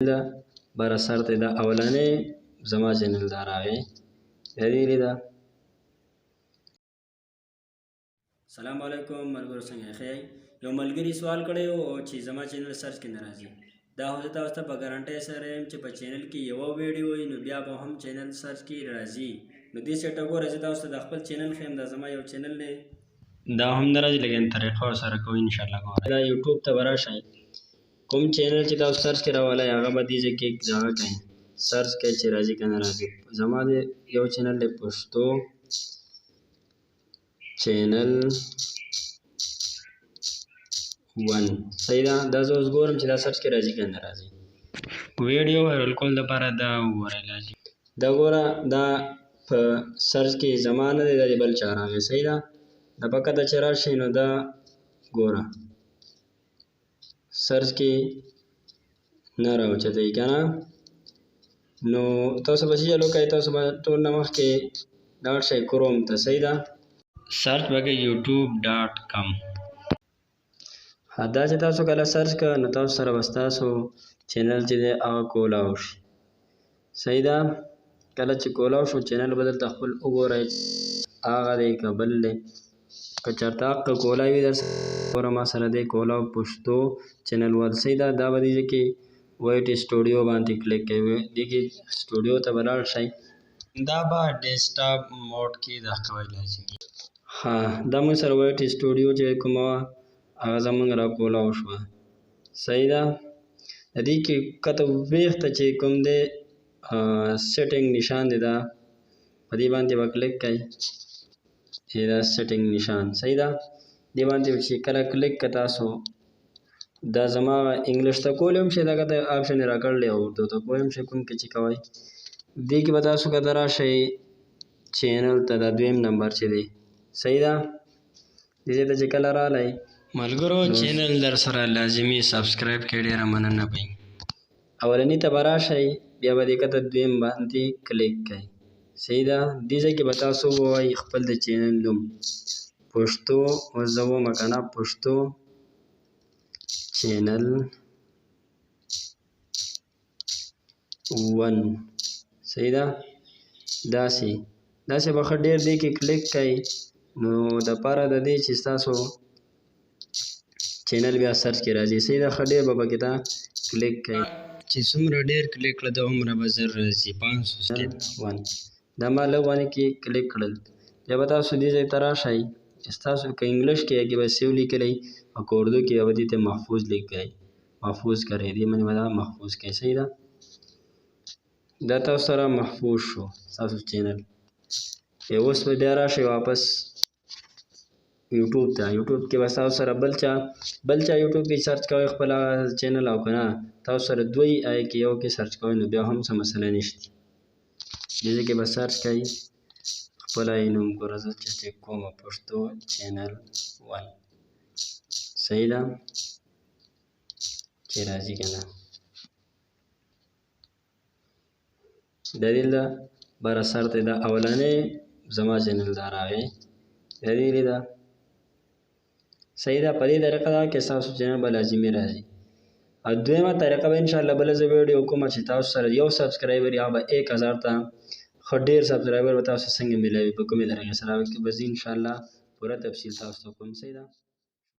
دا بر اثر ته دا اولانې زما چینل دا راغی هدي دا. السلام علیکم ملګرو، څنګه ښه یې؟ یو ملګري سوال کړی و چې زما چینل سرچ کې نه راځي. دا خو زه تاسو ته په ګارانټۍ سره یم چې په چینل کې یوه ویډیو وي نو بیا به هم چینل سرچ کې راځي. نو دې سیټه ګوره، زه تاسو ته د خپل چینل ښیم. دا زما یو چینل دی، دا هم نه راځي، لیکن طریقه ورسره کوو انشاءالله. ګوره دا یوټیوب ته به راشئ، کوم چینل چې تاسو سرچ کې راولئ هغه به دې ځای کې دغه کوئ، سرچ کوئ چې راځي که نه راځي. زما د یو چینل دی پښتو چینل 1. صحیح ده. دا زه اوس ګورم چې دا سرچ کې راځي که نه راځي. ویډیو وایرل کول لپاره دا وګورئ لازم. دا ګوره دا په سرچ کې زما نه دی، دا د بل چا راغی. صحیح ده. دا په کته چې راشئ نو دا ګوره سرچ کې نه راوچتوي که نه، نو تاسو به څه چل وکئ، تاسو به ټول نه مخکې لاړ شئ کروم ته. صحیح ده. سرچ به کوئ youtube.com. دا چې تاسو کله سرچ کړه نو تاسو سره به ستاسو چینل چې دی هغه کولاو شي. صحیح ده. کله چې کولاو شو چینل به دلته خپل وګورئ هغه دی که بل دی. که چېرته حق کولاو وي درسره ګوره ما سره دی کولاو پښتو چینل 1. صحیح ده. دا به دې کې وایټ سټوډیو باندې کلیک کوئ، دې کې سټوډیو ته به لاړ شئ. دا به ډیسکټاپ موډ کې دغه کوئ لازمي. دا موږ سره وایټ سټوډیو چې کومه وه هغه زموږ را کولاو شوه. صحیح ده. د دې کې کته ویښته چې کوم دی سیټینګ نشان دی، دا په دې باندې به کلیک کوئ، دا سیټینګ نشان. صحیح ده. دې باندې چې کله کلیک کړه تاسو دا زما انګلیش ته کولی هم شئ، دغه ته آپشن یې راکړلی او اردو ته کولی هم شئ، کوم کې چې کوئ. دې کې به تاسو کته راشئ چینل ته، دا 2 نمبر چې دی. صحیح ده. دې ځای ته چې کله رالی ملګرو چینل در سره لازمي سبسکرایب کړئ، ډېره مننه به وي. اولني ته به راشئ، بیا به دې کته 2 باندې کلیک کړئ. صحیح ده. دې ځای کې به تاسو ووایئ خپل د چینل نوم پښتو، اوس زه ووایم که نه پښتو چینل 1. صحیح ده. داسې به ښه ډېر دې کې کلیک کړئ نو دپاره د دې چې ستاسو چینل بیا سرچ کې راځي. صحیح ده. ښه ډېر به پکې ته کلیک کړئ، چې څومره ډېر کلیک کړه دومره به زر راځي. 500 دا ما لږ باندې کې کلیک کړل. بیا به تاسو دې ځای ته راشئ، ستاسو که انګلیش کې کې به سیو لیکلی او که اردو کې به دې ته محفوظ لیکئ، محفوظ کړئ، دې باندې به دا محفوظ کړئ. صحیح ده. دا تاسو سره محفوظ شو ستاسو چینل. اوس به بیا راشئ واپس یوټیوب ته. یوټیوب کې به تاسو سره بل چا یوټیوب کې سرچ کوئ خپل چینل، او که نه تاسو سره دوی آی کې یو کې سرچ کوئ نو بیا هم څه مسله نشته. دې کې به سرچ کوئ خپل یې نوم. ګوره زه چې کومه پښتو چینل 1. صحیح ده. چې راځي که نه. دلیل ده بر اثر ته دا اولانې زما چینل دا راغی دلیل ده. صحیح ده. په دې طریقه ده که ستاسو چینل به لازمي راځي. او دویمه طریقه به انشاءالله بله زه ویډیو کومه چې تاسو سره یو سبسکرایبر یا به 1000 ته ښه ډېر سبسکرایبر به تاسو څنګه میلاوي، په کومې طریقې سره به زه انشاءالله پوره تفصیل تاسو ته کوم. صحیح ده.